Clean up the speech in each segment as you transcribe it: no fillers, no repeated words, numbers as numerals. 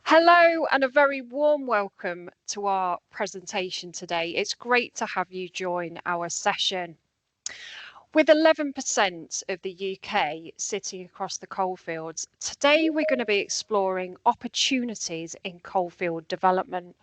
Hello and a very warm welcome to our presentation today. It's great to have you join our session. With 11% of the UK sitting across the coalfields, today we're going to be exploring opportunities in coalfield development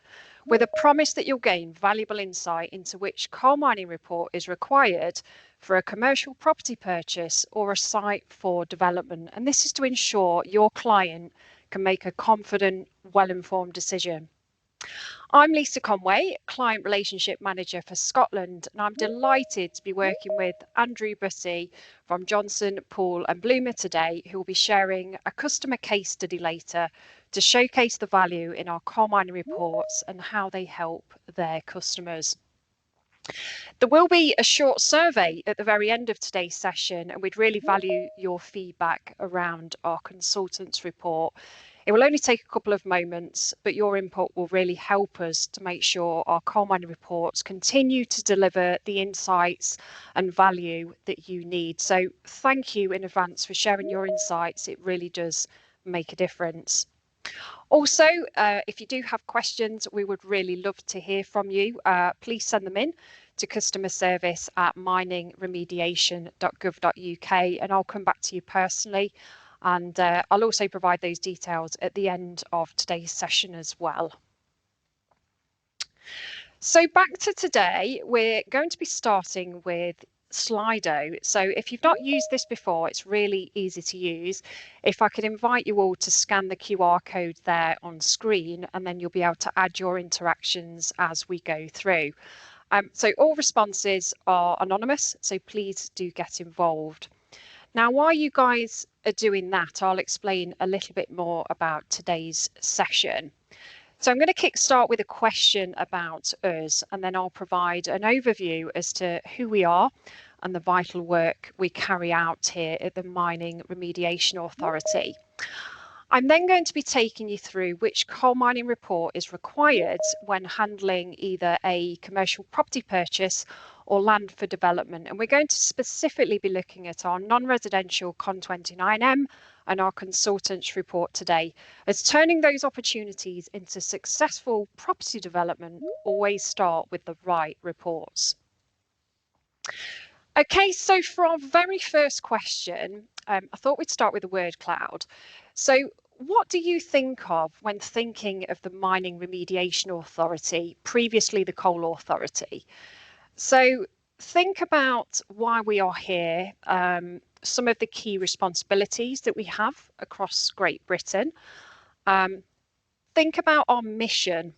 with a promise that you'll gain valuable insight into which coal mining report is required for a commercial property purchase or a site for development. And this is to ensure your client can make a confident, well-informed decision. I'm Lisa Conway, Client Relationship Manager for Scotland, and I'm delighted to be working with Andrew Bussey from Johnson Poole and Bloomer today, who will be sharing a customer case study later to showcase the value in our coal mining reports and how they help their customers. There will be a short survey at the very end of today's session, and we'd really value your feedback around our consultants report. It will only take a couple of moments, but your input will really help us to make sure our coal mining reports continue to deliver the insights and value that you need. So thank you in advance for sharing your insights. It really does make a difference. Also, if you do have questions, we would really love to hear from you. Please send them in to customerservice@miningremediation.gov.uk and I'll come back to you personally. And I'll also provide those details at the end of today's session as well. So back to today, we're going to be starting with Slido. So if you've not used this before, it's really easy to use. If I could invite you all to scan the QR code there on screen, and then you'll be able to add your interactions as we go through. So all responses are anonymous, so please do get involved. Now, while you guys are doing that, I'll explain a little bit more about today's session. So I'm going to kickstart with a question about us, and then I'll provide an overview as to who we are and the vital work we carry out here at the Mining Remediation Authority. I'm then going to be taking you through which coal mining report is required when handling either a commercial property purchase or land for development. And we're going to specifically be looking at our non-residential CON 29M and our consultants report today, as turning those opportunities into successful property development always start with the right reports. Okay, so for our very first question, I thought we'd start with the word cloud. So what do you think of when thinking of the Mining Remediation Authority, previously the Coal Authority? So think about why we are here, some of the key responsibilities that we have across Great Britain. Think about our mission,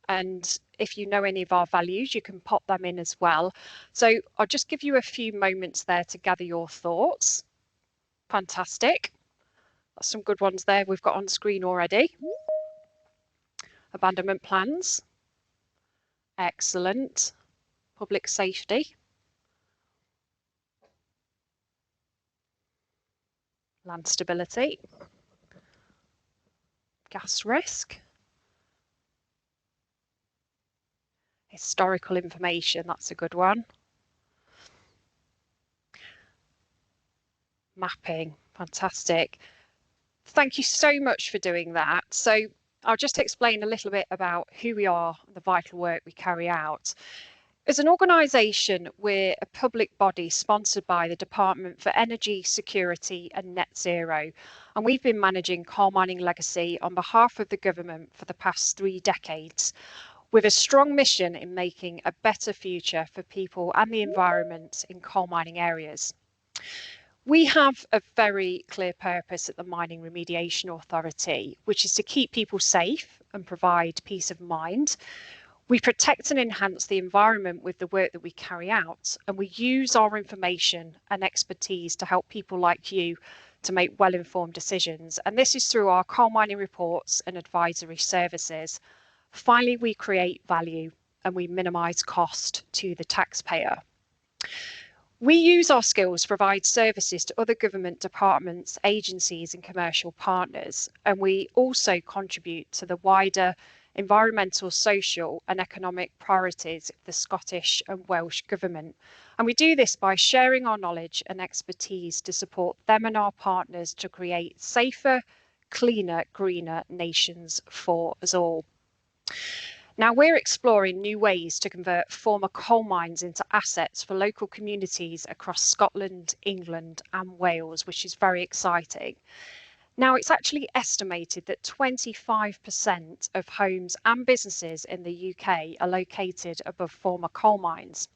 and if you know any of our values, you can pop them in as well. So I'll just give you a few moments there to gather your thoughts. Fantastic. That's some good ones there we've got on screen already. Abandonment plans. Excellent. Public safety. Land stability. Gas risk. Historical information, that's a good one. Mapping, fantastic. Thank you so much for doing that. So I'll just explain a little bit about who we are, the vital work we carry out. As an organisation, we're a public body sponsored by the Department for Energy, Security and Net Zero, and we've been managing coal mining legacy on behalf of the government for the past 3 decades, with a strong mission in making a better future for people and the environment in coal mining areas. We have a very clear purpose at the Mining Remediation Authority, which is to keep people safe and provide peace of mind. We protect and enhance the environment with the work that we carry out, and we use our information and expertise to help people like you to make well-informed decisions. And this is through our coal mining reports and advisory services. Finally, we create value and we minimise cost to the taxpayer. We use our skills to provide services to other government departments, agencies and commercial partners, and we also contribute to the wider environmental, social and economic priorities of the Scottish and Welsh Government. And we do this by sharing our knowledge and expertise to support them and our partners to create safer, cleaner, greener nations for us all. Now, we're exploring new ways to convert former coal mines into assets for local communities across Scotland, England, and Wales, which is very exciting. Now, it's actually estimated that 25% of homes and businesses in the UK are located above former coal mines.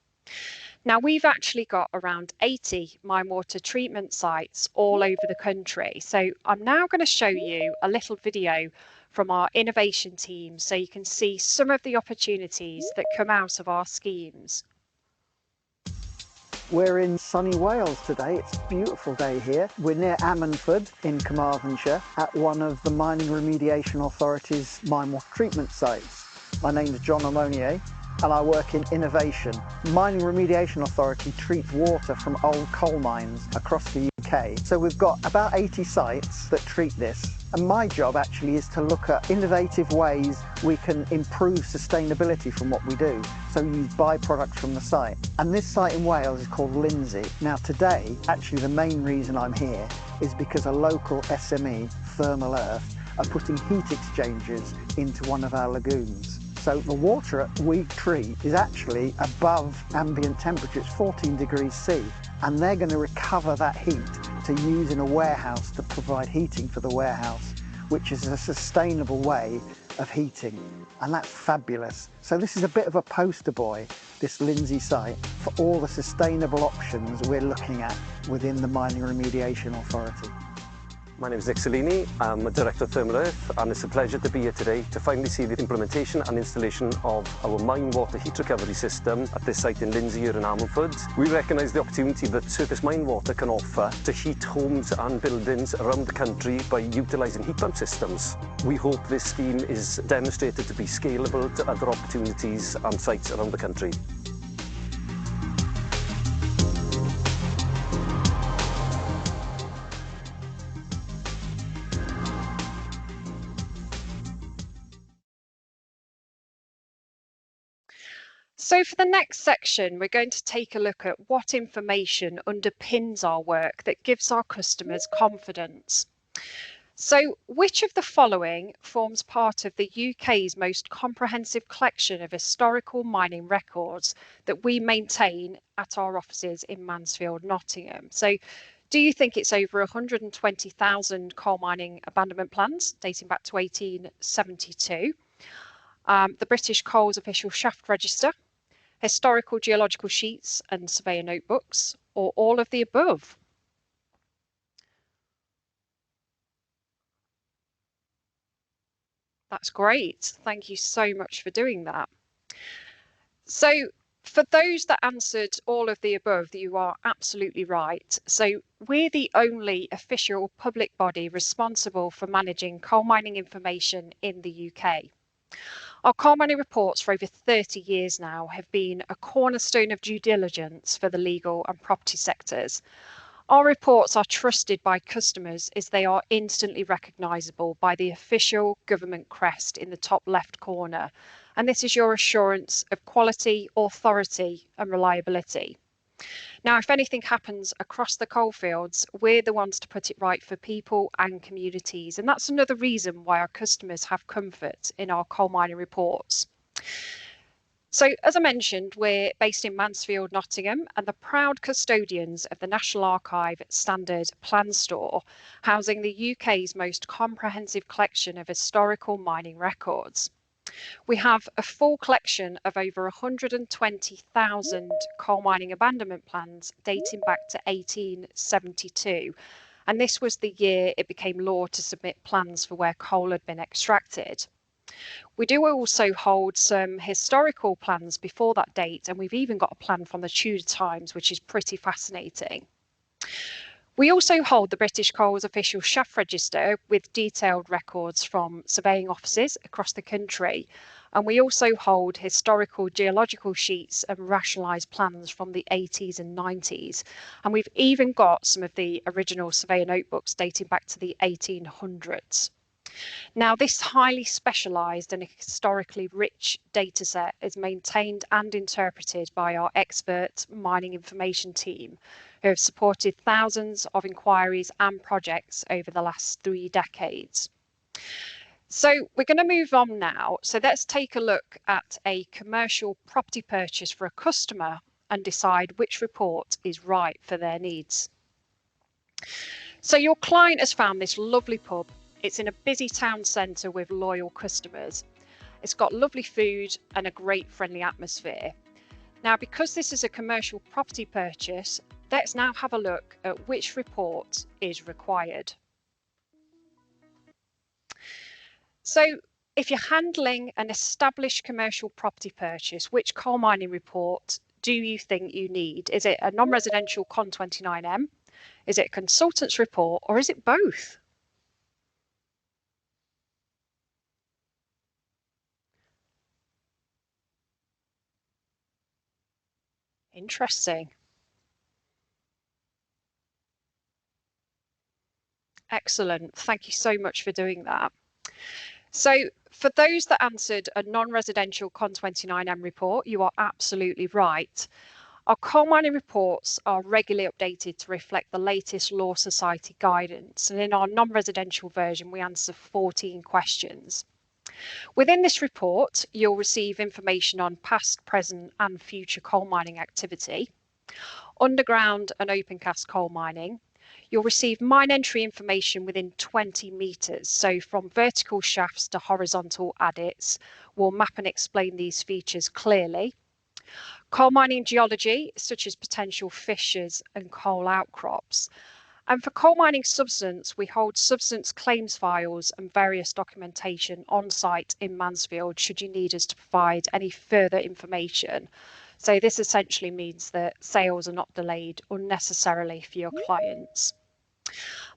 Now, we've actually got around 80 mine water treatment sites all over the country. So I'm now going to show you a little video from our innovation team so you can see some of the opportunities that come out of our schemes. We're in sunny Wales today. It's a beautiful day here. We're near Ammanford in Carmarthenshire at one of the Mining Remediation Authority's mine water treatment sites. My name is John Ammonier and I work in innovation. Mining Remediation Authority treats water from old coal mines across the UK. So we've got about 80 sites that treat this. And my job actually is to look at innovative ways we can improve sustainability from what we do. So we use byproducts from the site. And this site in Wales is called Lindsay. Now today, actually the main reason I'm here is because a local SME, Thermal Earth, are putting heat exchangers into one of our lagoons. So the water we treat is actually above ambient temperature, it's 14 degrees C, and they're going to recover that heat to use in a warehouse to provide heating for the warehouse, which is a sustainable way of heating, and that's fabulous. So this is a bit of a poster boy, this Lindsay site, for all the sustainable options we're looking at within the Mining Remediation Authority. My name is Nick Salini, I'm a Director of Thermal Earth, and it's a pleasure to be here today to finally see the implementation and installation of our mine water heat recovery system at this site in Lindsay here in Ammanford. We recognise the opportunity that surface mine water can offer to heat homes and buildings around the country by utilising heat pump systems. We hope this scheme is demonstrated to be scalable to other opportunities and sites around the country. So for the next section, we're going to take a look at what information underpins our work that gives our customers confidence. So which of the following forms part of the UK's most comprehensive collection of historical mining records that we maintain at our offices in Mansfield, Nottingham? So do you think it's over 120,000 coal mining abandonment plans dating back to 1872? The British Coal's official shaft register, historical geological sheets and surveyor notebooks, or all of the above? That's great. Thank you so much for doing that. So for those that answered all of the above, you are absolutely right. So we're the only official public body responsible for managing coal mining information in the UK. Our coal mining reports for over 30 years now have been a cornerstone of due diligence for the legal and property sectors. Our reports are trusted by customers as they are instantly recognisable by the official government crest in the top left corner. And this is your assurance of quality, authority and reliability. Now, if anything happens across the coalfields, we're the ones to put it right for people and communities. And that's another reason why our customers have comfort in our coal mining reports. So, as I mentioned, we're based in Mansfield, Nottingham, and the proud custodians of the National Archive Standard Plan Store, housing the UK's most comprehensive collection of historical mining records. We have a full collection of over 120,000 coal mining abandonment plans dating back to 1872. And this was the year it became law to submit plans for where coal had been extracted. We do also hold some historical plans before that date, and we've even got a plan from the Tudor times, which is pretty fascinating. We also hold the British Coal's official shaft register with detailed records from surveying offices across the country. And we also hold historical geological sheets and rationalised plans from the 80s and 90s. And we've even got some of the original surveyor notebooks dating back to the 1800s. Now, this highly specialised and historically rich dataset is maintained and interpreted by our expert mining information team, who have supported thousands of inquiries and projects over the last 3 decades. So we're going to move on now. So let's take a look at a commercial property purchase for a customer and decide which report is right for their needs. So your client has found this lovely pub. It's in a busy town centre with loyal customers. It's got lovely food and a great friendly atmosphere. Now, because this is a commercial property purchase, let's now have a look at which report is required. So if you're handling an established commercial property purchase, which coal mining report do you think you need? Is it a non-residential Con 29M? Is it a consultant's report, or is it both? Interesting. Excellent. Thank you so much for doing that. So for those that answered a non-residential Con 29M report, you are absolutely right. Our coal mining reports are regularly updated to reflect the latest Law Society guidance, and in our non-residential version we answer 14 questions. Within this report you'll receive information on past, present and future coal mining activity, underground and open cast coal mining. You'll receive mine entry information within 20 metres, so from vertical shafts to horizontal adits. We'll map and explain these features clearly. Coal mining geology, such as potential fissures and coal outcrops. And for coal mining substance, we hold substance claims files and various documentation on site in Mansfield should you need us to provide any further information. So this essentially means that sales are not delayed unnecessarily for your clients.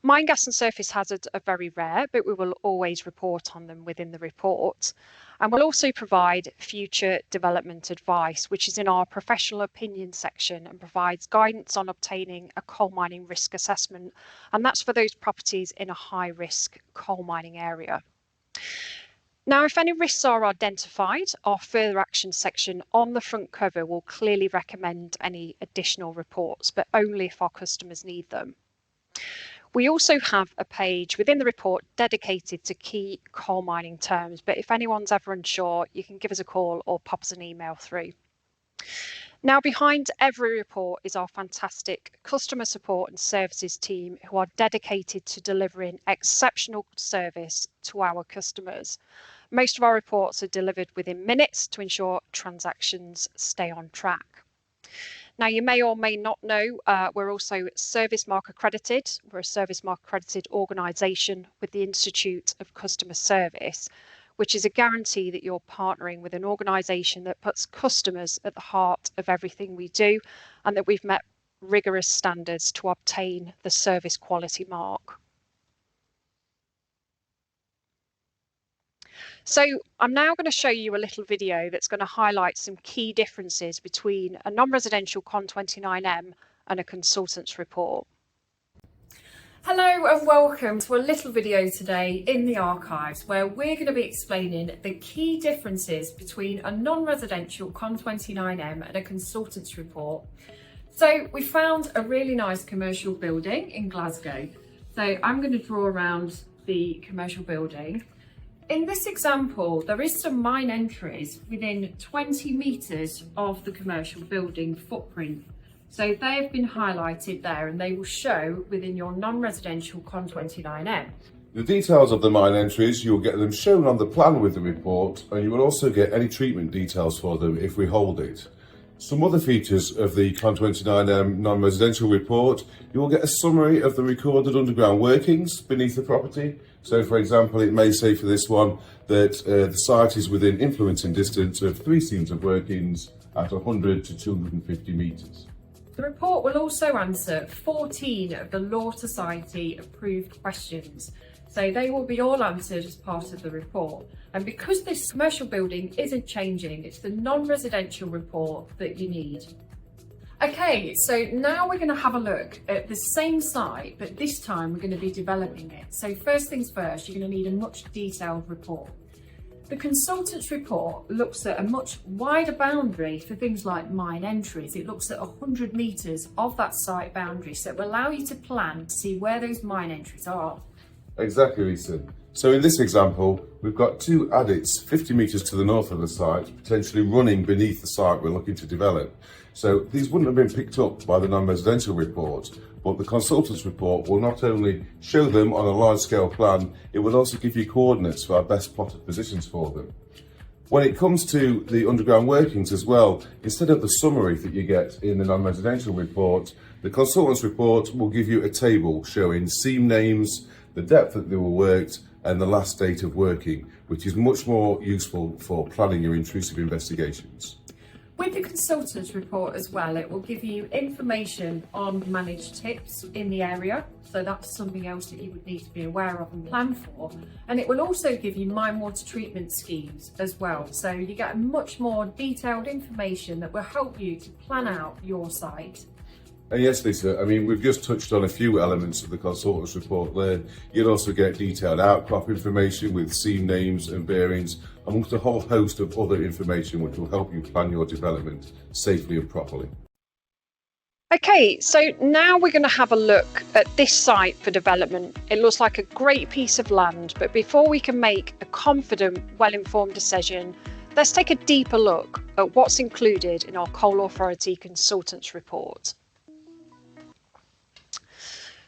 Mine gas and surface hazards are very rare, but we will always report on them within the report. And we'll also provide future development advice, which is in our professional opinion section and provides guidance on obtaining a coal mining risk assessment. And that's for those properties in a high risk coal mining area. Now, if any risks are identified, our further action section on the front cover will clearly recommend any additional reports, but only if our customers need them. We also have a page within the report dedicated to key coal mining terms, but if anyone's ever unsure, you can give us a call or pop us an email through. Now, behind every report is our fantastic customer support and services team who are dedicated to delivering exceptional service to our customers. Most of our reports are delivered within minutes to ensure transactions stay on track. Now, you may or may not know, we're also Service Mark accredited. We're a Service Mark accredited organisation with the Institute of Customer Service, which is a guarantee that you're partnering with an organisation that puts customers at the heart of everything we do, and that we've met rigorous standards to obtain the service quality mark. So I'm now going to show you a little video that's going to highlight some key differences between a non-residential Con 29M and a consultant's report. Hello and welcome to a little video today in the archives where we're going to be explaining the key differences between a non-residential Con 29M and a consultant's report. So we found a really nice commercial building in Glasgow. So I'm going to draw around the commercial building. In this example, there is some mine entries within 20 metres of the commercial building footprint. So they have been highlighted there and they will show within your non-residential Con 29M. The details of the mine entries, you'll get them shown on the plan with the report, and you will also get any treatment details for them if we hold it. Some other features of the Con 29M non-residential report, you will get a summary of the recorded underground workings beneath the property. So for example, it may say for this one that the site is within influencing distance of 3 seams of workings at 100 to 250 metres. The report will also answer 14 of the Law Society approved questions. So they will be all answered as part of the report. And because this commercial building isn't changing, it's the non-residential report that you need. Okay, so now we're going to have a look at the same site, but this time we're going to be developing it. So first things first, you're going to need a much detailed report. The consultant's report looks at a much wider boundary for things like mine entries. It looks at 100 metres of that site boundary, so it will allow you to plan to see where those mine entries are. Exactly, Lisa. So in this example, we've got two adits 50 metres to the north of the site, potentially running beneath the site we're looking to develop. So these wouldn't have been picked up by the non-residential report, but the consultant's report will not only show them on a large-scale plan, it will also give you coordinates for our best plotted positions for them. When it comes to the underground workings as well, instead of the summary that you get in the non-residential report, the consultant's report will give you a table showing seam names, the depth that they were worked, and the last date of working, which is much more useful for planning your intrusive investigations. With the consultant's report as well, it will give you information on managed tips in the area, so that's something else that you would need to be aware of and plan for. And it will also give you mine water treatment schemes as well, so you get much more detailed information that will help you to plan out your site. And yes, Lisa, I mean, we've just touched on a few elements of the consultant's report there. You'll also get detailed outcrop information with seam names and bearings, amongst a whole host of other information which will help you plan your development safely and properly. Okay, so now we're going to have a look at this site for development. It looks like a great piece of land, but before we can make a confident, well-informed decision, let's take a deeper look at what's included in our Coal Authority Consultant's Report.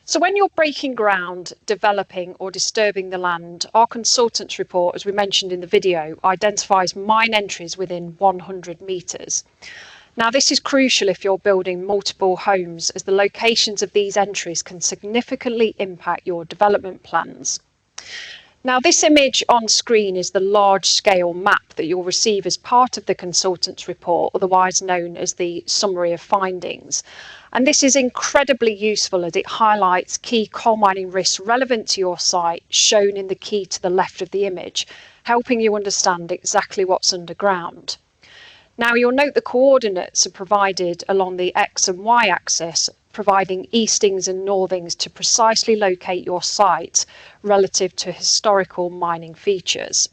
So when you're breaking ground, developing or disturbing the land, our consultant's report, as we mentioned in the video, identifies mine entries within 100 metres. Now this is crucial if you're building multiple homes, as the locations of these entries can significantly impact your development plans. Now this image on screen is the large-scale map that you'll receive as part of the consultant's report, otherwise known as the summary of findings. And this is incredibly useful as it highlights key coal mining risks relevant to your site, shown in the key to the left of the image, helping you understand exactly what's underground. Now you'll note the coordinates are provided along the X and Y axis, providing eastings and northings to precisely locate your site relative to historical mining features.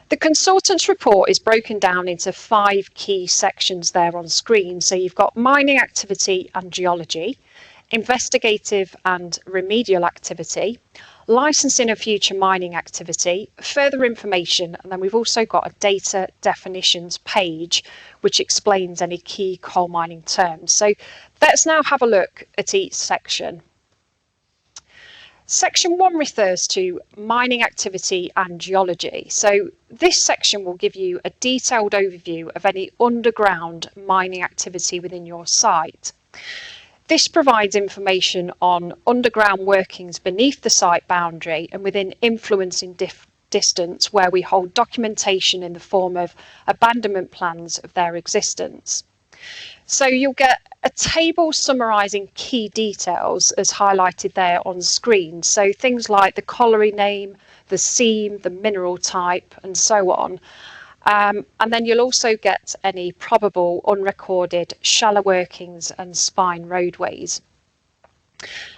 The consultant's report is broken down into 5 key sections there on screen. So you've got mining activity and geology, investigative and remedial activity, licensing of future mining activity, further information, and then we've also got a data definitions page which explains any key coal mining terms. So let's now have a look at each section. Section 1 refers to mining activity and geology. So this section will give you a detailed overview of any underground mining activity within your site. This provides information on underground workings beneath the site boundary and within influencing distance where we hold documentation in the form of abandonment plans of their existence. So you'll get a table summarising key details as highlighted there on screen. So things like the colliery name, the seam, the mineral type and so on. And then you'll also get any probable unrecorded shallow workings and spine roadways.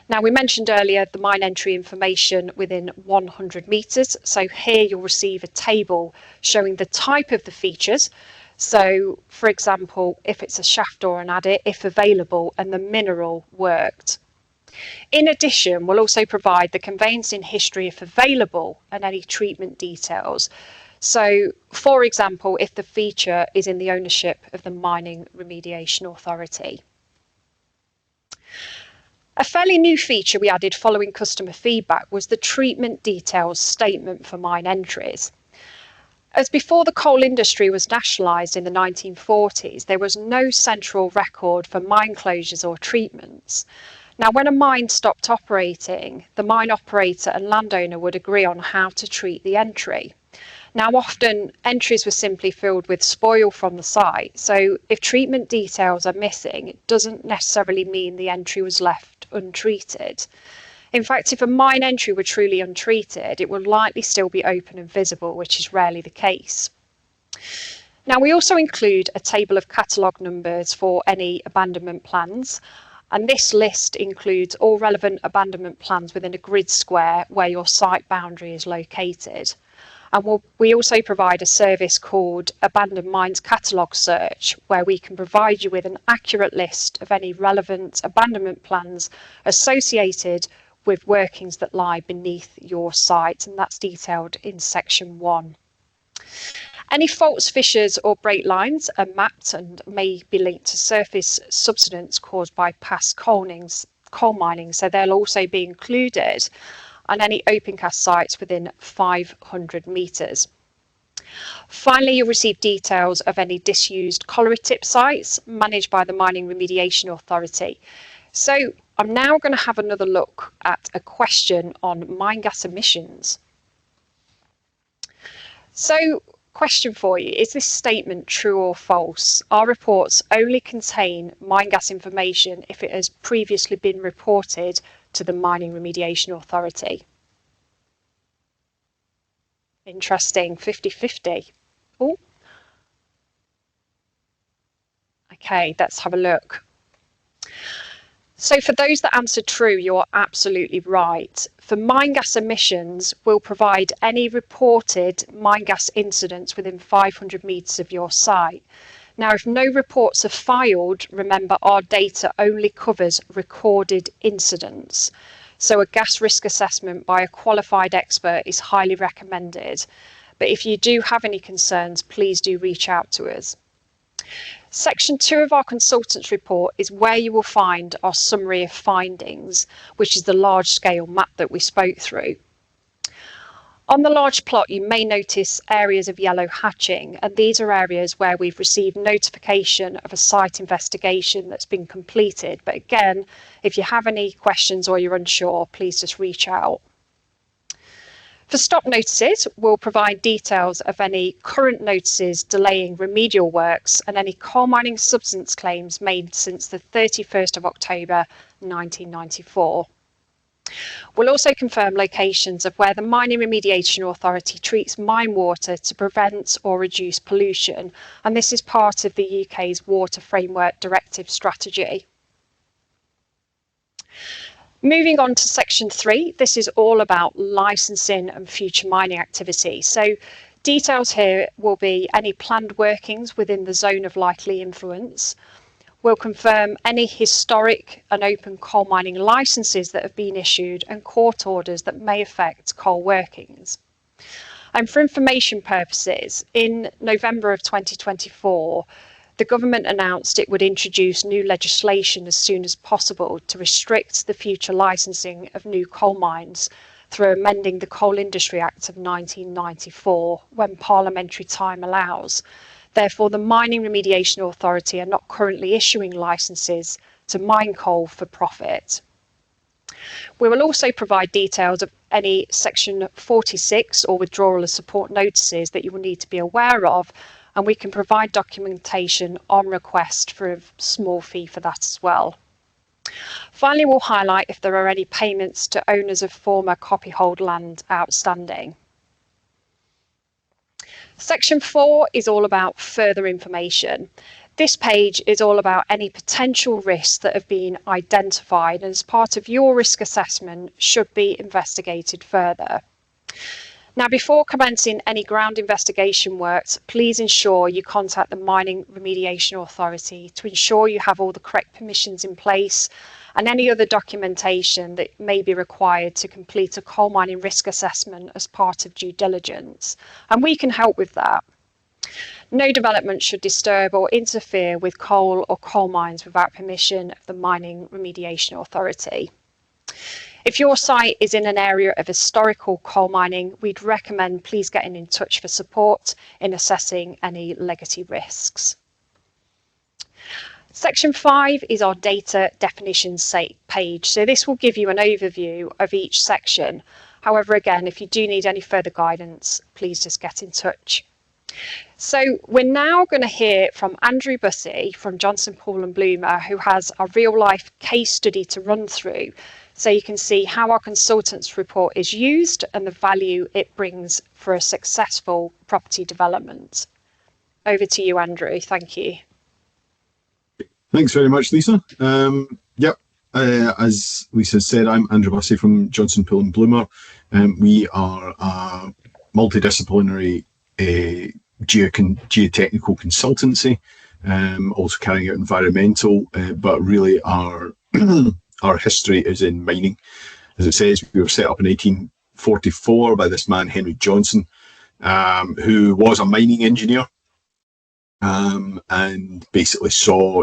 Now we mentioned earlier the mine entry information within 100 metres. So here you'll receive a table showing the type of the features. So for example, if it's a shaft or an adit, if available, and the mineral worked. In addition, we'll also provide the conveyancing history if available and any treatment details. So, for example, if the feature is in the ownership of the Mining Remediation Authority. A fairly new feature we added following customer feedback was the treatment details statement for mine entries. As before the coal industry was nationalised in the 1940s, there was no central record for mine closures or treatments. Now, when a mine stopped operating, the mine operator and landowner would agree on how to treat the entry. Now, often entries were simply filled with spoil from the site, so if treatment details are missing, it doesn't necessarily mean the entry was left untreated. In fact, if a mine entry were truly untreated, it would likely still be open and visible, which is rarely the case. Now, we also include a table of catalogue numbers for any abandonment plans, and this list includes all relevant abandonment plans within a grid square where your site boundary is located. And we also provide a service called Abandoned Mines Catalogue Search, where we can provide you with an accurate list of any relevant abandonment plans associated with workings that lie beneath your site, and that's detailed in section 1. Any faults, fissures or break lines are mapped and may be linked to surface subsidence caused by past coal mining, so they'll also be included on any open cast sites within 500 metres. Finally, you'll receive details of any disused colliery tip sites managed by the Mining Remediation Authority. So I'm now going to have another look at a question on mine gas emissions. So, question for you, is this statement true or false? Our reports only contain mine gas information if it has previously been reported to the Mining Remediation Authority. Interesting, 50-50. Oh, okay, let's have a look. So for those that answer true, you're absolutely right. For mine gas emissions, we'll provide any reported mine gas incidents within 500 metres of your site. Now, if no reports are filed, remember our data only covers recorded incidents. So a gas risk assessment by a qualified expert is highly recommended. But if you do have any concerns, please do reach out to us. Section 2 of our consultants report is where you will find our summary of findings, which is the large scale map that we spoke through. On the large plot, you may notice areas of yellow hatching, and these are areas where we've received notification of a site investigation that's been completed. But again, if you have any questions or you're unsure, please just reach out. For stop notices, we'll provide details of any current notices delaying remedial works and any coal mining subsidence claims made since the 31st of October 1994. We'll also confirm locations of where the Mining Remediation Authority treats mine water to prevent or reduce pollution, and this is part of the UK's Water Framework Directive strategy. Moving on to section 3, this is all about licensing and future mining activity. So details here will be any planned workings within the zone of likely influence. We'll confirm any historic and open coal mining licenses that have been issued and court orders that may affect coal workings. And for information purposes, in November of 2024, the government announced it would introduce new legislation as soon as possible to restrict the future licensing of new coal mines through amending the Coal Industry Act of 1994 when parliamentary time allows. Therefore, the Mining Remediation Authority are not currently issuing licenses to mine coal for profit. We will also provide details of any Section 46 or withdrawal of support notices that you will need to be aware of, and we can provide documentation on request for a small fee for that as well. Finally, we'll highlight if there are any payments to owners of former copyhold land outstanding. Section 4 is all about further information. This page is all about any potential risks that have been identified and as part of your risk assessment should be investigated further. Now, before commencing any ground investigation works, please ensure you contact the Mining Remediation Authority to ensure you have all the correct permissions in place and any other documentation that may be required to complete a coal mining risk assessment as part of due diligence. And we can help with that. No development should disturb or interfere with coal or coal mines without permission of the Mining Remediation Authority. If your site is in an area of historical coal mining, we'd recommend please getting in touch for support in assessing any legacy risks. Section 5 is our data definitions page. So this will give you an overview of each section. However, again, if you do need any further guidance, please just get in touch. So we're now going to hear from Andrew Bussey from Johnson Poole and Bloomer, who has a real life case study to run through. So you can see how our consultants report is used and the value it brings for a successful property development. Over to you, Andrew. Thank you. Thanks very much, Lisa. As Lisa said, I'm Andrew Bussey from Johnson Poole and Bloomer. We are a multidisciplinary geotechnical consultancy, also carrying out environmental, but really our our history is in mining. As it says, we were set up in 1844 by this man, Henry Johnson, who was a mining engineer, and basically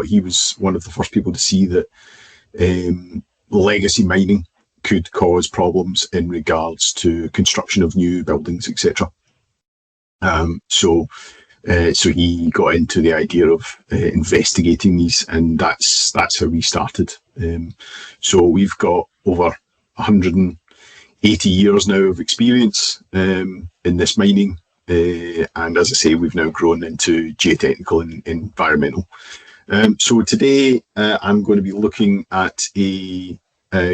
he was one of the first people to see that legacy mining could cause problems in regards to construction of new buildings, etc. So he got into the idea of investigating these, and that's how we started. So we've got over 180 years now of experience in this mining, and as I say, we've now grown into geotechnical and environmental. So today I'm going to be looking at a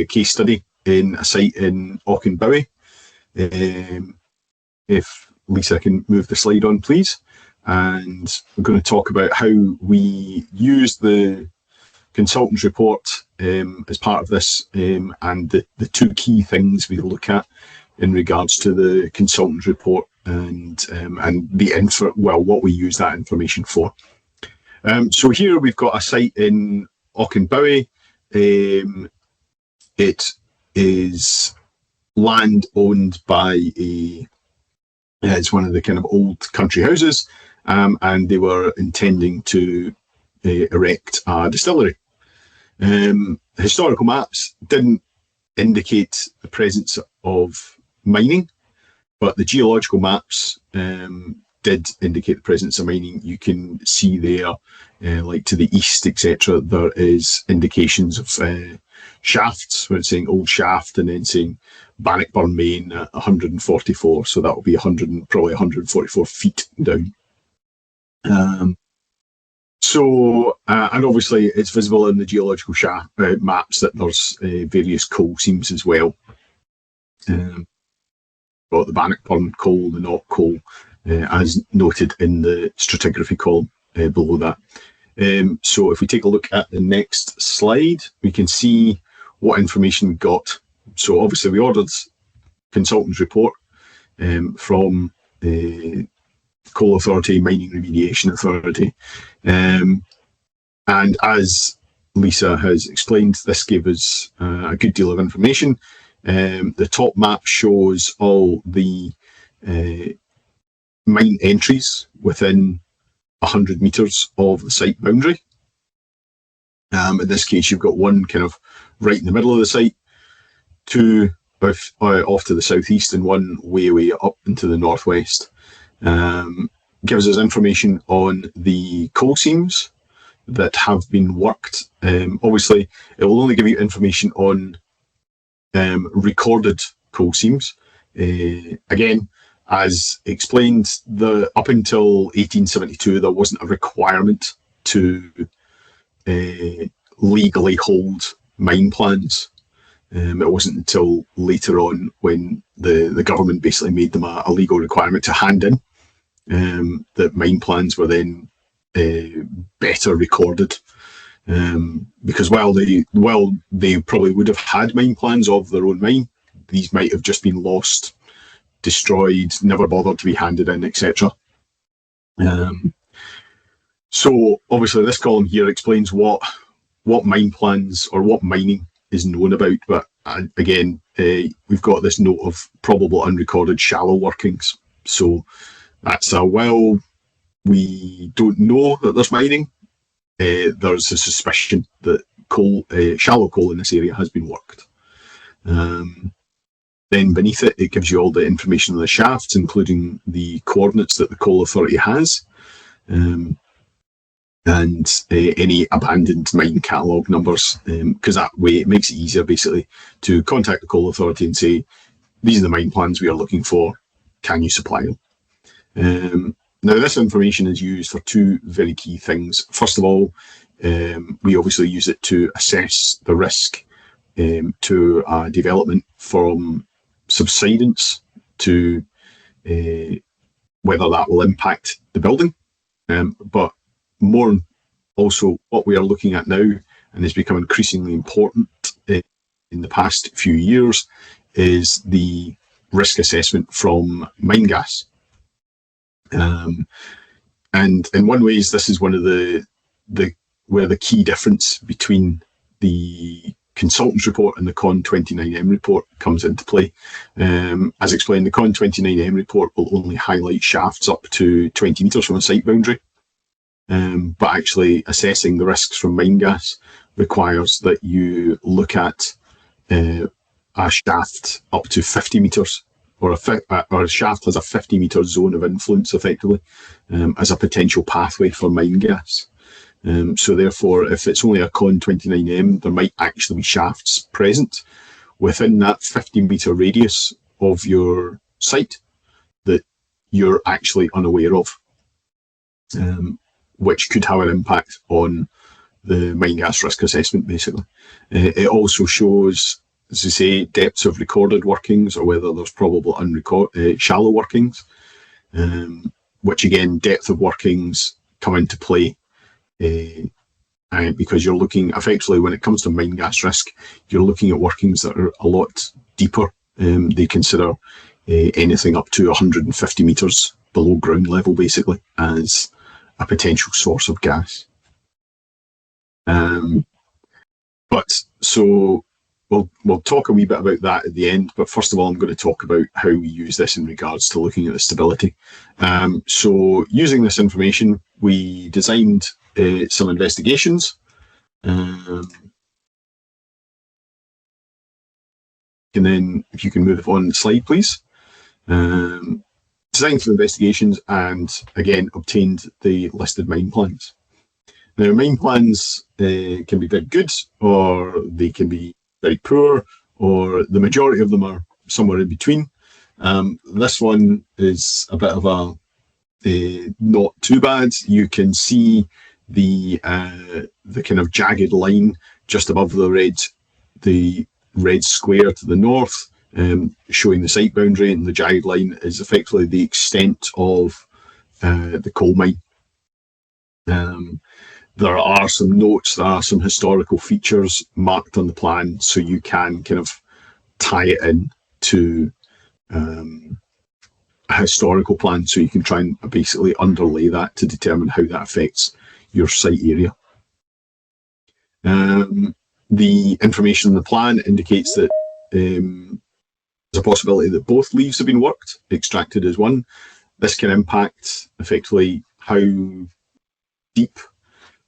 case study in a site in Auchenbowie. If Lisa can move the slide on, please. And we're going to talk about how we use the consultant's report as part of this, and the two key things we look at in regards to the consultant's report and what we use that information for. So here we've got a site in Auchenbowie. It is land owned by it's one of the kind of old country houses, and they were intending to erect a distillery. Historical maps didn't indicate the presence of mining, but the geological maps did indicate the presence of mining. You can see there, like to the east, etc., there is indications of shafts, where it's saying old shaft and then saying Bannockburn Main at 144, so that will be probably 144 feet down. And obviously it's visible in the geological maps that there's various coal seams as well. Got the Bannockburn coal, the Knott coal, as noted in the stratigraphy column below that. So if we take a look at the next slide, we can see what information we got. So obviously we ordered consultant's report from the Coal Authority, Mining Remediation Authority. And as Lisa has explained, this gave us a good deal of information. The top map shows all the mine entries within 100 metres of the site boundary. In this case, you've got one kind of right in the middle of the site, two off to the southeast, and one way up into the northwest. Gives us information on the coal seams that have been worked. Obviously, it will only give you information on recorded coal seams. Again, as explained, up until 1872, there wasn't a requirement to legally hold mine plans. It wasn't until later on when the government basically made them a legal requirement to hand in, that mine plans were then better recorded. Because while they probably would have had mine plans of their own mine, these might have just been lost, destroyed, never bothered to be handed in, etc. So obviously this column here explains what mine plans or what mining is known about, but again, we've got this note of probable unrecorded shallow workings. So that's we don't know that there's mining. There's a suspicion that shallow coal in this area has been worked. Then beneath it, it gives you all the information on the shafts, including the coordinates that the Coal Authority has, and any abandoned mine catalogue numbers, because that way it makes it easier basically to contact the Coal Authority and say, these are the mine plans we are looking for, can you supply them? Now this information is used for two very key things. First of all, we obviously use it to assess the risk to development from subsidence to whether that will impact the building. But more also what we are looking at now, and has become increasingly important in the past few years, is the risk assessment from mine gas. And in one ways, this is one of where the key difference between the consultant's report and the CON 29M report comes into play. As explained, the CON 29M report will only highlight shafts up to 20 metres from a site boundary. But actually assessing the risks from mine gas requires that you look at a shaft up to 50 metres, or a shaft has a 50 metre zone of influence effectively, as a potential pathway for mine gas. So therefore, if it's only a CON 29M, there might actually be shafts present within that 50 metre radius of your site that you're actually unaware of, which could have an impact on the mine gas risk assessment, basically. It also shows, as I say, depths of recorded workings, or whether there's probable shallow workings, which again, depth of workings come into play, because you're looking, effectively, when it comes to mine gas risk, you're looking at workings that are a lot deeper. They consider anything up to 150 metres below ground level, basically, as a potential source of gas. But so we'll talk a wee bit about that at the end, but first of all, I'm going to talk about how we use this in regards to looking at the stability. So using this information, we designed some investigations. And then if you can move on the slide, please. Designed some investigations, and again, obtained the listed mine plans. Now, mine plans can be very good, or they can be very poor, or the majority of them are somewhere in between. This one is a bit of a not too bad. You can see the kind of jagged line just above the red square to the north, showing the site boundary, and the jagged line is effectively the extent of the coal mine. There are some notes, there are some historical features marked on the plan, so you can kind of tie it in to a historical plan, so you can try and basically underlay that to determine how that affects your site area. The information in the plan indicates that there's a possibility that both leaves have been worked, extracted as one. This can impact effectively how deep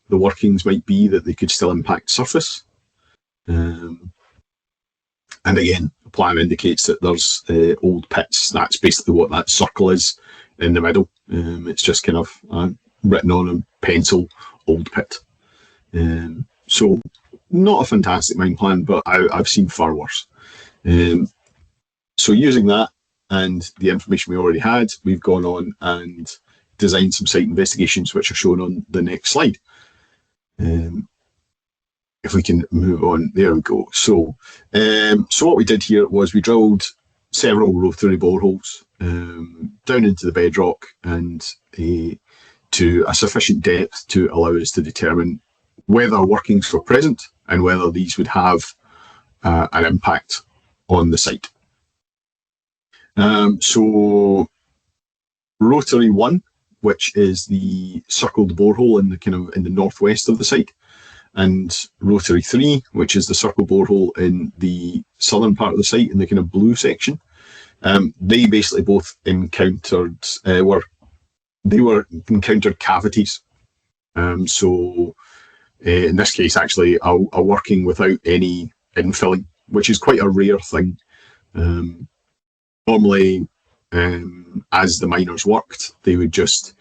the workings might be, that they could still impact surface. And again, the plan indicates that there's old pits. That's basically what that circle is in the middle. It's just kind of written on in pencil, old pit. So not a fantastic mine plan, but I've seen far worse. So using that and the information we already had, we've gone on and designed some site investigations, which are shown on the next slide. If we can move on, there we go. So what we did here was we drilled several rotary boreholes down into the bedrock, and to a sufficient depth to allow us to determine whether workings were present and whether these would have an impact on the site. So rotary 1, which is the circled borehole in the northwest of the site, and rotary 3, which is the circle borehole in the southern part of the site in the kind of blue section. They basically both encountered encountered cavities. So in this case, actually, a working without any infilling, which is quite a rare thing. Normally, as the miners worked, they would just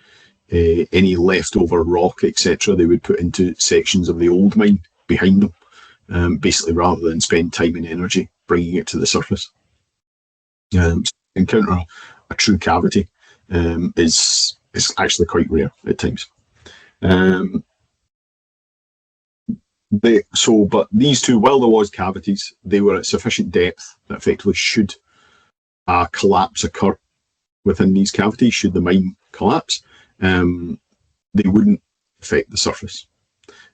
any leftover rock, etc., they would put into sections of the old mine behind them, basically rather than spend time and energy bringing it to the surface. So encounter a true cavity is actually quite rare at times. But these two, while there was cavities, they were at sufficient depth that effectively should a collapse occur within these cavities, should the mine collapse, they wouldn't affect the surface.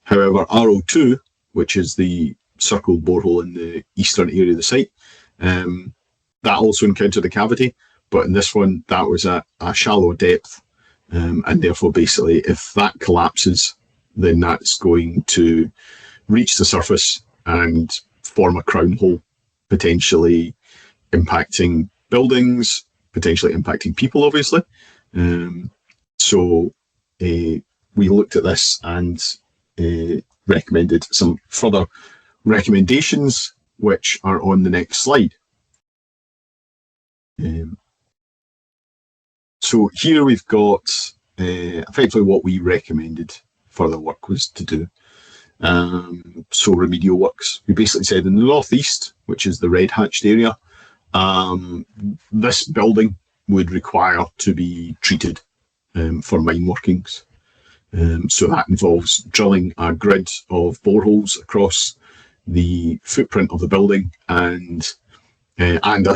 However, RO2, which is the circled borehole in the eastern area of the site, that also encountered a cavity, but in this one, that was at a shallow depth, and therefore, basically, if that collapses, then that's going to reach the surface and form a crown hole, potentially impacting buildings, potentially impacting people, obviously. So we looked at this and recommended some further recommendations, which are on the next slide. So here we've got effectively what we recommended further work was to do. So remedial works. We basically said in the northeast, which is the red hatched area, this building would require to be treated for mine workings. So that involves drilling a grid of boreholes across the footprint of the building and an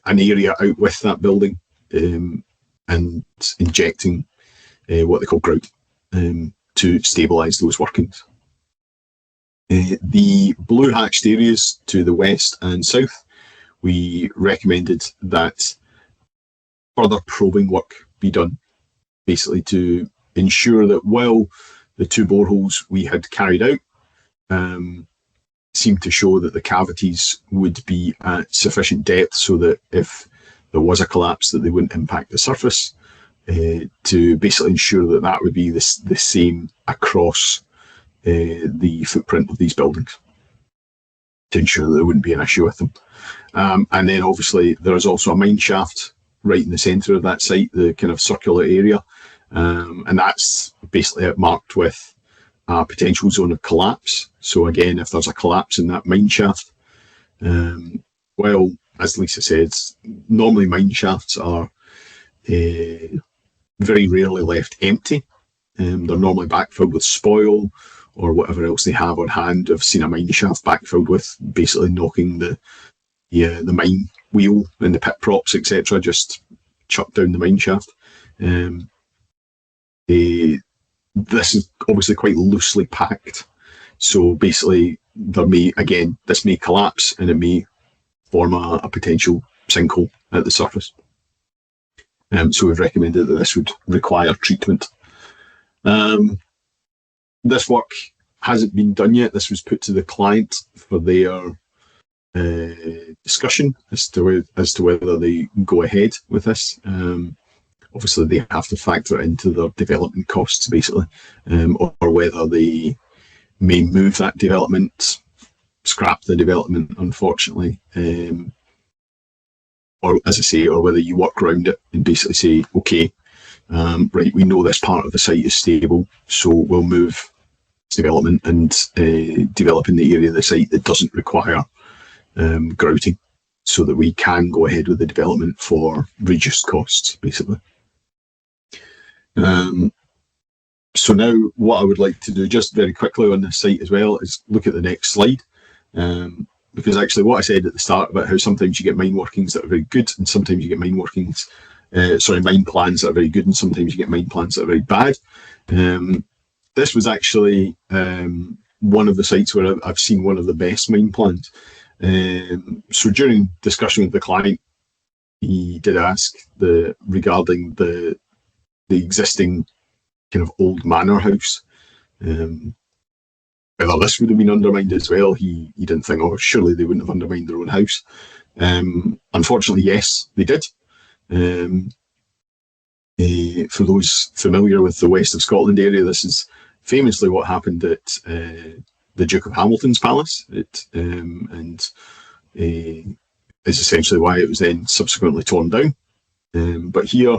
area out with that building, and injecting what they call grout to stabilise those workings. The blue hatched areas to the west and south, we recommended that further probing work be done, basically to ensure that while the two boreholes we had carried out seemed to show that the cavities would be at sufficient depth so that if there was a collapse that they wouldn't impact the surface, to basically ensure that that would be the same across the footprint of these buildings, to ensure that there wouldn't be an issue with them. And then obviously there is also a mine shaft right in the centre of that site, the kind of circular area, and that's basically marked with a potential zone of collapse. So again, if there's a collapse in that mine shaft, well, as Lisa says, normally mine shafts are very rarely left empty. They're normally backfilled with spoil or whatever else they have on hand. I've seen a mine shaft backfilled with basically knocking the mine wheel and the pit props, etc., just chucked down the mine shaft. This is obviously quite loosely packed, so basically this may collapse and it may form a potential sinkhole at the surface. So we've recommended that this would require treatment. This work hasn't been done yet. This was put to the client for their discussion as to whether they go ahead with this. Obviously, they have to factor it into their development costs, basically, or whether they may move that development, scrap the development, unfortunately, or as I say, or whether you work around it and basically say, okay, right, we know this part of the site is stable, so we'll move development and develop in the area of the site that doesn't require grouting, so that we can go ahead with the development for reduced costs, basically. So now what I would like to do just very quickly on this site as well is look at the next slide, because actually what I said at the start about how sometimes you get mine workings that are very good and sometimes you get mine plans that are very good and sometimes you get mine plans that are very bad. This was actually one of the sites where I've seen one of the best mine plans. So during discussion with the client, he did ask regarding the existing kind of old manor house, whether this would have been undermined as well. He didn't think, oh, surely they wouldn't have undermined their own house. Unfortunately, yes, they did. For those familiar with the West of Scotland area, this is famously what happened at the Duke of Hamilton's palace, and is essentially why it was then subsequently torn down. But here,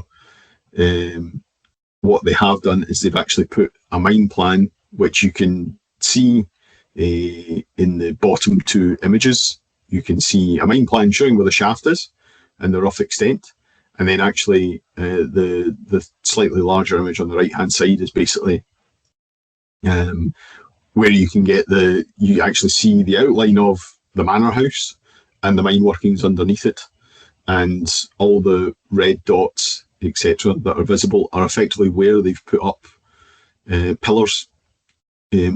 what they have done is they've actually put a mine plan, which you can see in the bottom two images. You can see a mine plan showing where the shaft is and the rough extent. And then actually the slightly larger image on the right-hand side is basically where you can get you actually see the outline of the manor house and the mine workings underneath it. And all the red dots, etc., that are visible are effectively where they've put up pillars,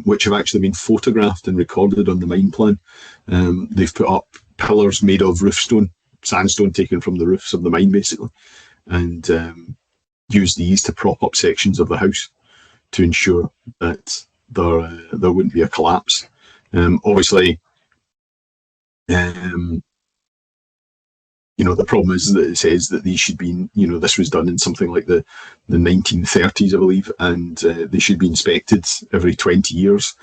which have actually been photographed and recorded on the mine plan. They've put up pillars made of roofstone sandstone taken from the roofs of the mine, basically, and use these to prop up sections of the house to ensure that there wouldn't be a collapse. Obviously, the problem is that it says that these should be, this was done in something like the 1930s, I believe, and they should be inspected every 20 years.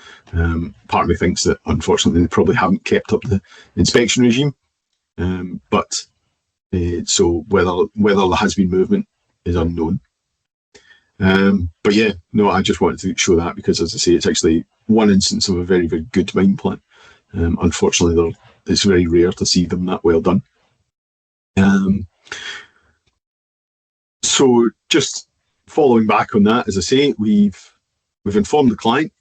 Part of me thinks that, unfortunately, they probably haven't kept up the inspection regime. So whether there has been movement is unknown. But yeah, no, I just wanted to show that because, as I say, it's actually one instance of a very, very good mine plan. Unfortunately, it's very rare to see them that well done. So just following back on that, as I say, we've informed the client.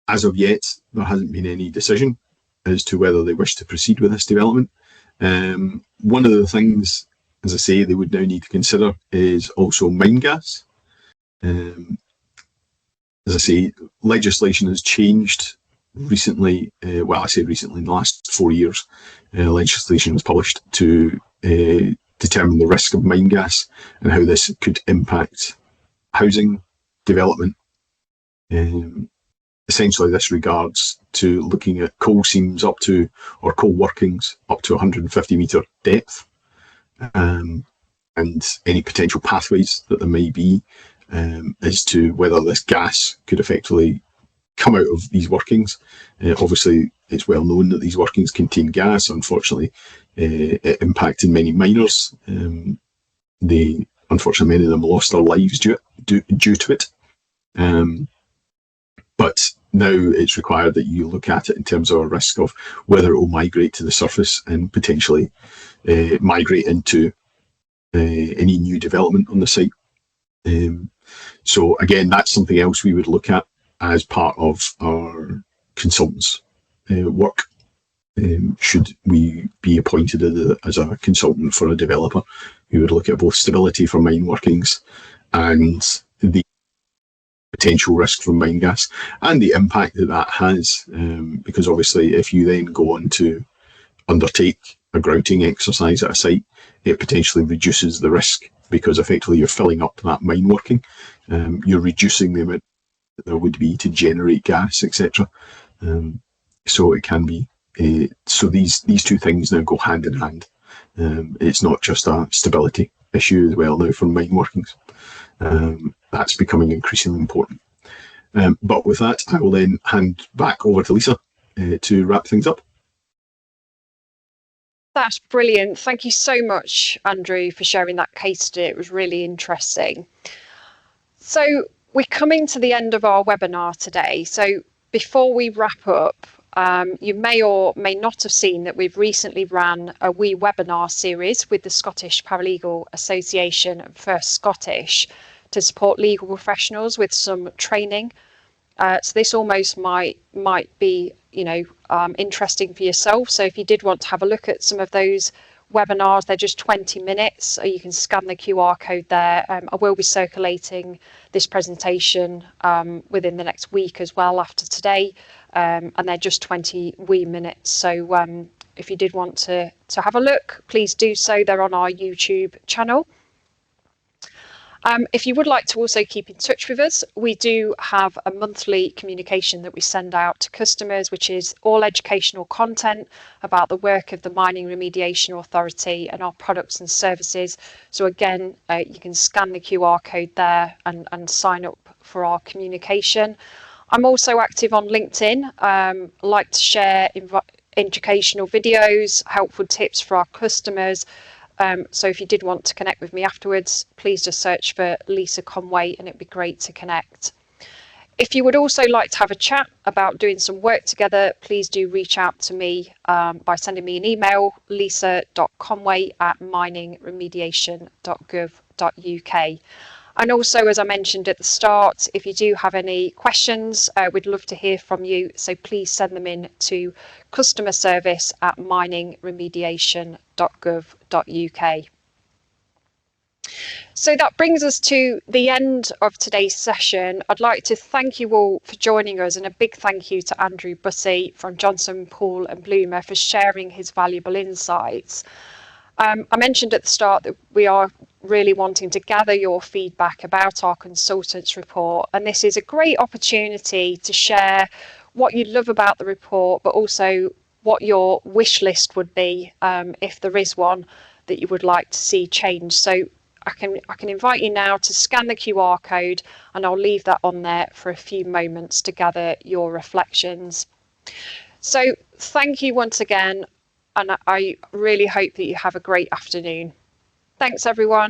As of yet, there hasn't been any decision as to whether they wish to proceed with this development. One of the things, as I say, they would now need to consider is also mine gas. As I say, legislation has changed recently. Well, I say recently, in the last 4 years, legislation was published to determine the risk of mine gas and how this could impact housing development. Essentially, this regards to looking at coal seams or coal workings up to 150 metre depth, and any potential pathways that there may be as to whether this gas could effectively come out of these workings. Obviously, it's well known that these workings contain gas. Unfortunately, it impacted many miners. Unfortunately, many of them lost their lives due to it. But now it's required that you look at it in terms of a risk of whether it will migrate to the surface and potentially migrate into any new development on the site. So again, that's something else we would look at as part of our consultants' work. Should we be appointed as a consultant for a developer, we would look at both stability for mine workings and the potential risk from mine gas and the impact that has, because obviously if you then go on to undertake a grouting exercise at a site, it potentially reduces the risk because effectively you're filling up that mine working, you're reducing the amount that there would be to generate gas, etc. So it can be, so these two things now go hand in hand. It's not just a stability issue as well now for mine workings. That's becoming increasingly important. But with that, I will then hand back over to Lisa to wrap things up. That's brilliant. Thank you so much, Andrew, for sharing that case study. It was really interesting. So we're coming to the end of our webinar today. So before we wrap up, you may or may not have seen that we've recently ran a wee webinar series with the Scottish Paralegal Association and First Scottish to support legal professionals with some training. So this almost might be, interesting for yourself. So if you did want to have a look at some of those webinars, they're just 20 minutes. You can scan the QR code there. I will be circulating this presentation within the next week as well after today, and they're just 20 wee minutes. So if you did want to have a look, please do so. They're on our YouTube channel. If you would like to also keep in touch with us, we do have a monthly communication that we send out to customers, which is all educational content about the work of the Mining Remediation Authority and our products and services. So again, you can scan the QR code there and sign up for our communication. I'm also active on LinkedIn, like to share educational videos, helpful tips for our customers. So if you did want to connect with me afterwards, please just search for Lisa Conway and it'd be great to connect. If you would also like to have a chat about doing some work together, please do reach out to me by sending me an email, lisa.conway@miningremediation.gov.uk. And also, as I mentioned at the start, if you do have any questions, we'd love to hear from you. So please send them in to customerservice@miningremediation.gov.uk. So that brings us to the end of today's session. I'd like to thank you all for joining us, and a big thank you to Andrew Bussey from Johnson Poole and Bloomer for sharing his valuable insights. I mentioned at the start that we are really wanting to gather your feedback about our consultants report, and this is a great opportunity to share what you love about the report, but also what your wish list would be if there is one that you would like to see changed. So I can invite you now to scan the QR code, and I'll leave that on there for a few moments to gather your reflections. So thank you once again, and I really hope that you have a great afternoon. Thanks, everyone.